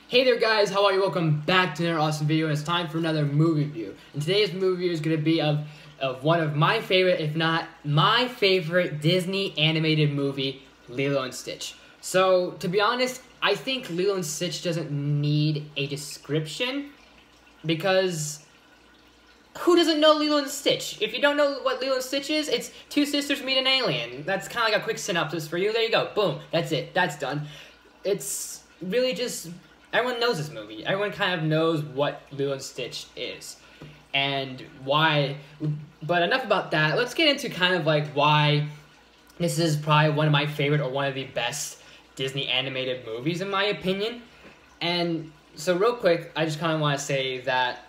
Hey there guys, how are you? Welcome back to another awesome video, and it's time for another movie review. And today's movie review is going to be of one of my favorite, if not my favorite, Disney animated movie, Lilo and Stitch. So, to be honest, I think Lilo and Stitch doesn't need a description, because who doesn't know Lilo and Stitch? If you don't know what Lilo and Stitch is, it's two sisters meet an alien. That's kind of like a quick synopsis for you. There you go. Boom. That's it. That's done. It's really just... everyone knows this movie. Everyone kind of knows what Lilo and Stitch is and why. But enough about that. Let's get into kind of like why this is probably one of my favorite or one of the best Disney animated movies in my opinion. And so real quick, I just kind of want to say that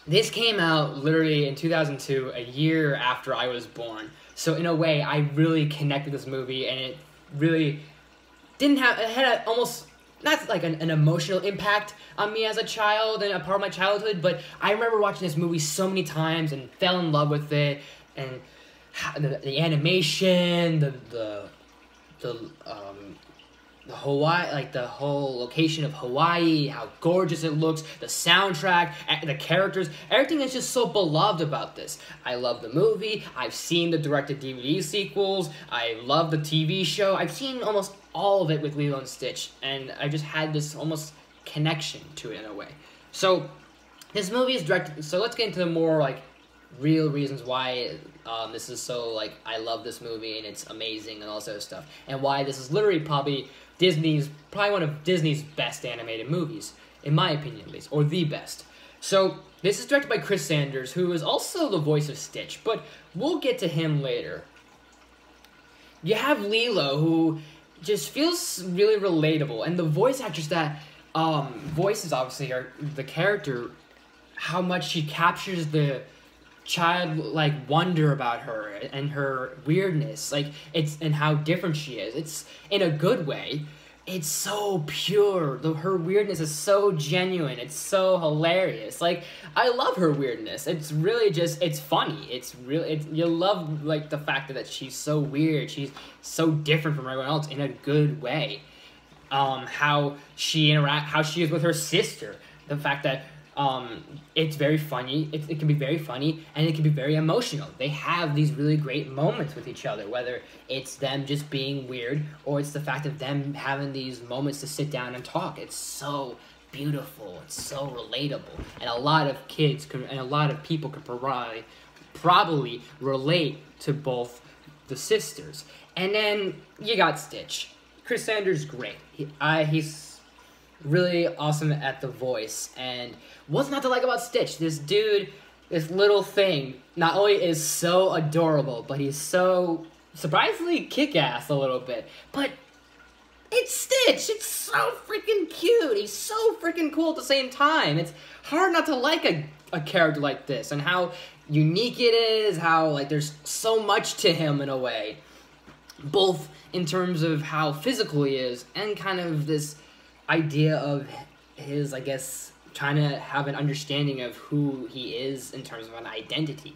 this came out literally in 2002, a year after I was born. So in a way, I really connected with this movie, and it really it had almost not like an emotional impact on me as a child and a part of my childhood, but I remember watching this movie so many times and fell in love with it, and the animation, the Hawaii, like the whole location of Hawaii, how gorgeous it looks, the soundtrack, the characters, everything is just so beloved about this. I love the movie, I've seen the directed DVD sequels, I love the TV show, I've seen almost all of it with Lilo and Stitch, and I just had this almost connection to it in a way. So, this movie is directed, so let's get into the more, like, real reasons why this is so, like, I love this movie and it's amazing and all this other stuff, and why this is literally probably one of Disney's best animated movies, in my opinion at least, or the best. So, this is directed by Chris Sanders, who is also the voice of Stitch, but we'll get to him later. You have Lilo, who just feels really relatable, and the voice actress that voices obviously are the character, how much she captures the childlike wonder about her and her weirdness, like and how different she is. It's in a good way. It's so pure. Her weirdness is so genuine. It's so hilarious. Like, I love her weirdness. It's really just, it's funny. You love, like, the fact that she's so weird. She's so different from everyone else in a good way. How she is with her sister. The fact that it's very funny. It can be very funny, and it can be very emotional. They have these really great moments with each other, whether it's them just being weird, or it's the fact of them having these moments to sit down and talk. It's so beautiful. It's so relatable, and a lot of kids and a lot of people could probably relate to both the sisters. And then you got Stitch. Chris Sanders, great. He's really awesome at the voice, and what's not to like about Stitch? This dude, this little thing, not only is so adorable, but he's so surprisingly kick-ass a little bit. But it's Stitch! It's so freaking cute! He's so freaking cool at the same time! It's hard not to like a character like this, and how unique it is, how, like, there's so much to him in a way. Both in terms of how physical he is, and kind of this idea of his, I guess, trying to have an understanding of who he is in terms of an identity.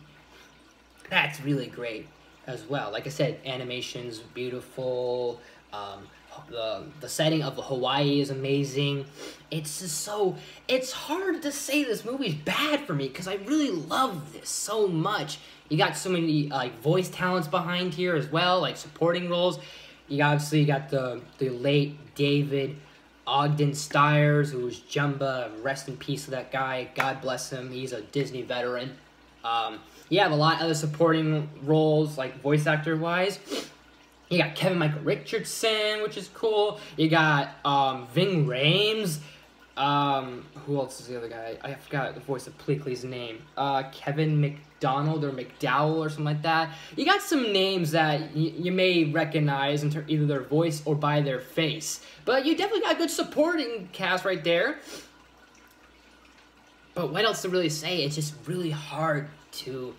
That's really great as well. Like I said, animation's beautiful. The setting of Hawaii is amazing. It's just so... it's hard to say this movie's bad for me, because I really love this so much. You got so many like voice talents behind here as well, like supporting roles. Obviously got the late David Ogden Stiers, who was Jumba. Rest in peace to that guy. God bless him. He's a Disney veteran. You have a lot of other supporting roles, like voice actor-wise. You got Kevin Michael Richardson, which is cool. You got Ving Rhames. Who else is the other guy? I forgot the voice of Pleakley's name. Kevin McDonald or McDowell or something like that. You got some names that you may recognize in either their voice or by their face. But you definitely got a good supporting cast right there. But what else to really say? It's just really hard to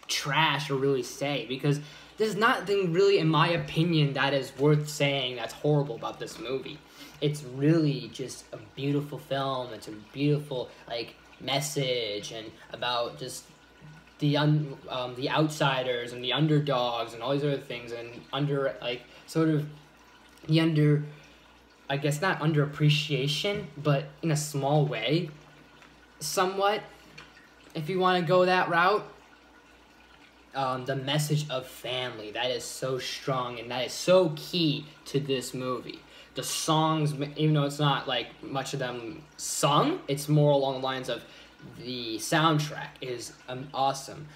trash or really say, because there's nothing really, in my opinion, that is worth saying that's horrible about this movie. It's really just a beautiful film. It's a beautiful, like, message, and about just the outsiders and the underdogs and all these other things, and sort of the I guess not underappreciation, but in a small way, somewhat, if you want to go that route. The message of family, that is so strong, and that is so key to this movie. The songs, even though it's not like much of them sung, it's more along the lines of the soundtrack is awesome.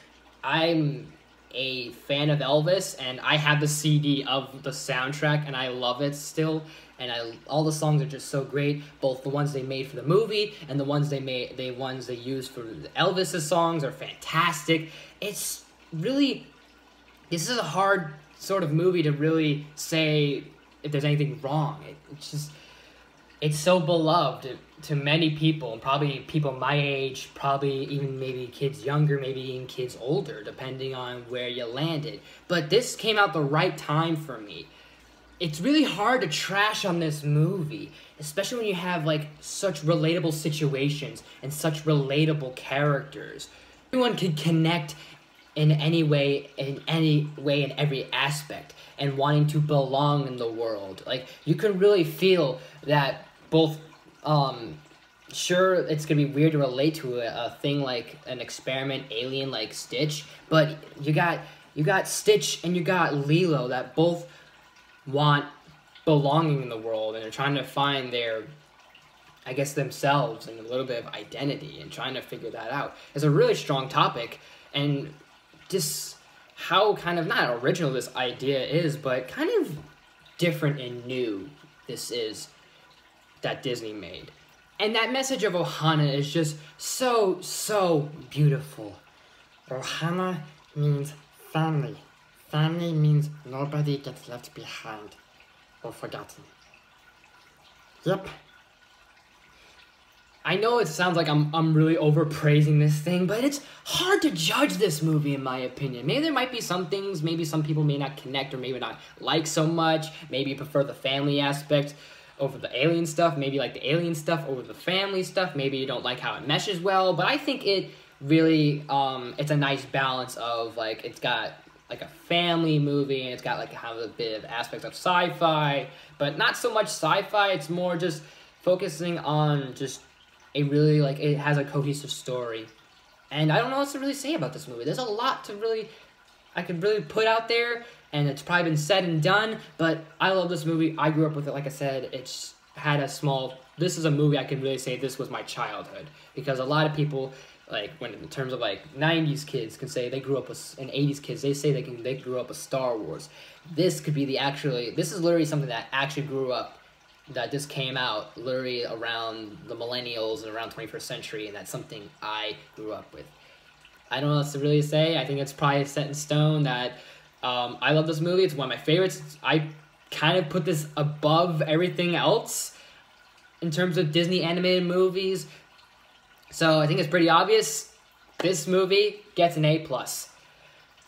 I'm a fan of Elvis, and I have the CD of the soundtrack, and I love it still. And all the songs are just so great. Both the ones they made for the movie and the ones the ones they used for Elvis's songs are fantastic. It's really, this is a hard sort of movie to really say if there's anything wrong. It's so beloved to many people, and probably people my age, probably even maybe kids younger, maybe even kids older, depending on where you landed. But this came out the right time for me. It's really hard to trash on this movie, especially when you have like such relatable situations and such relatable characters. Everyone can connect in any way, in every aspect, and wanting to belong in the world. Like, you can really feel that both, sure, it's gonna be weird to relate to a thing like an experiment alien like Stitch, but you got Stitch and you got Lilo that both want belonging in the world, and they're trying to find their, I guess, themselves and a little bit of identity and trying to figure that out. It's a really strong topic, and just how kind of not original this idea is, but kind of different and new this is that Disney made. And that message of Ohana is just so, so beautiful. Ohana means family. Family means nobody gets left behind or forgotten. Yep. I know it sounds like I'm really overpraising this thing, but it's hard to judge this movie in my opinion. Maybe there might be some things, maybe some people may not connect or maybe not like so much. Maybe you prefer the family aspect over the alien stuff. Maybe you like the alien stuff over the family stuff. Maybe you don't like how it meshes well, but I think it really, it's a nice balance of, like, it's got like a family movie, and it's got like a bit of aspects of sci-fi, but not so much sci-fi. It's more just focusing on just a really, like, it has a cohesive story. And I don't know what to really say about this movie. There's a lot I could really put out there, and it's probably been said and done, but I love this movie. I grew up with it. Like I said, it's had this is a movie I can really say this was my childhood, because a lot of people, like, when in terms of like 90s kids can say they grew up with, and 80s kids, they say they grew up with Star Wars. This could be this is literally something that actually grew up, that just came out literally around the millennials and around 21st century, and that's something I grew up with. I don't know what to really say. I think it's probably set in stone that I love this movie. It's one of my favorites. I kind of put this above everything else in terms of Disney animated movies. So I think it's pretty obvious. This movie gets an A+.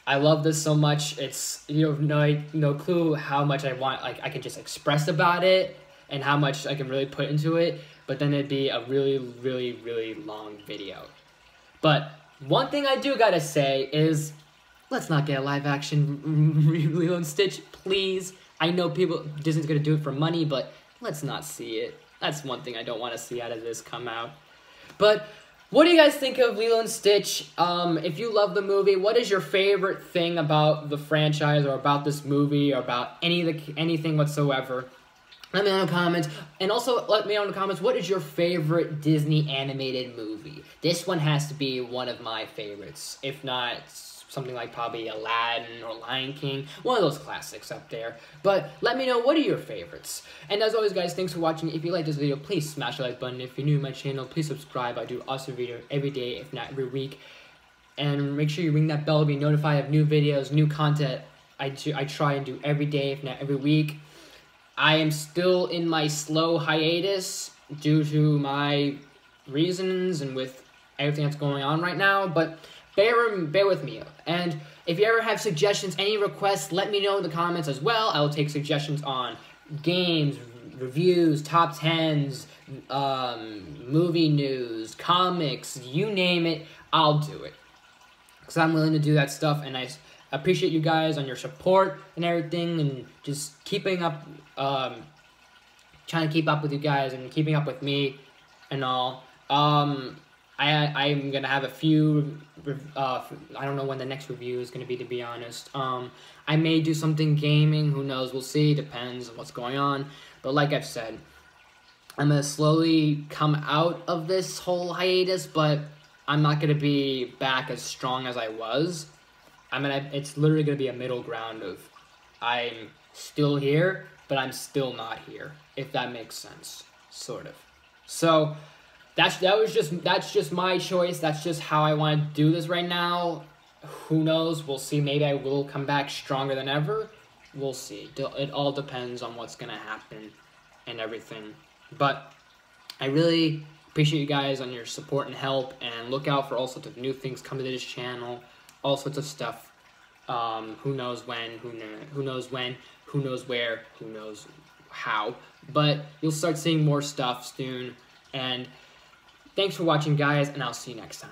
I love this so much. It's, you have no clue how much I want, like, I can just express about it and how much I can really put into it, but then it'd be a really, really, really long video. But one thing I do gotta say is, let's not get a live action Lilo and Stitch, please. I know Disney's gonna do it for money, but let's not see it. That's one thing I don't want to see out of this come out. But what do you guys think of Lilo and Stitch? If you love the movie, what is your favorite thing about the franchise, or about this movie, or about anything whatsoever? Let me know in the comments. And also, let me know in the comments, what is your favorite Disney animated movie? This one has to be one of my favorites. If not, something like probably Aladdin or Lion King. One of those classics up there. But let me know, what are your favorites? And as always, guys, thanks for watching. If you like this video, please smash the like button. If you're new to my channel, please subscribe. I do awesome videos every day, if not every week. And make sure you ring that bell to be notified of new videos, new content I try and do every day, if not every week. I am still in my slow hiatus due to my reasons and with everything that's going on right now, but bear with me. And if you ever have suggestions, any requests, let me know in the comments as well. I will take suggestions on games, reviews, top 10s, movie news, comics, you name it, I'll do it. Because I'm willing to do that stuff, and I appreciate you guys on your support and everything, and just keeping up, trying to keep up with you guys and keeping up with me and all. I'm gonna have a few. I don't know when the next review is gonna be, to be honest. I may do something gaming. Who knows? We'll see. Depends on what's going on. But like I've said, I'm gonna slowly come out of this whole hiatus, but I'm not gonna be back as strong as I was. It's literally gonna be a middle ground of I'm still here, but I'm still not here, if that makes sense, sort of. So that's just my choice. That's just how I want to do this right now. Who knows? We'll see. Maybe I will come back stronger than ever. We'll see. It all depends on what's gonna happen and everything. But I really appreciate you guys on your support and help, and look out for all sorts of new things coming to this channel, all sorts of stuff. Who knows when, who knows when, who knows where, who knows how. But you'll start seeing more stuff soon. And thanks for watching, guys, and I'll see you next time.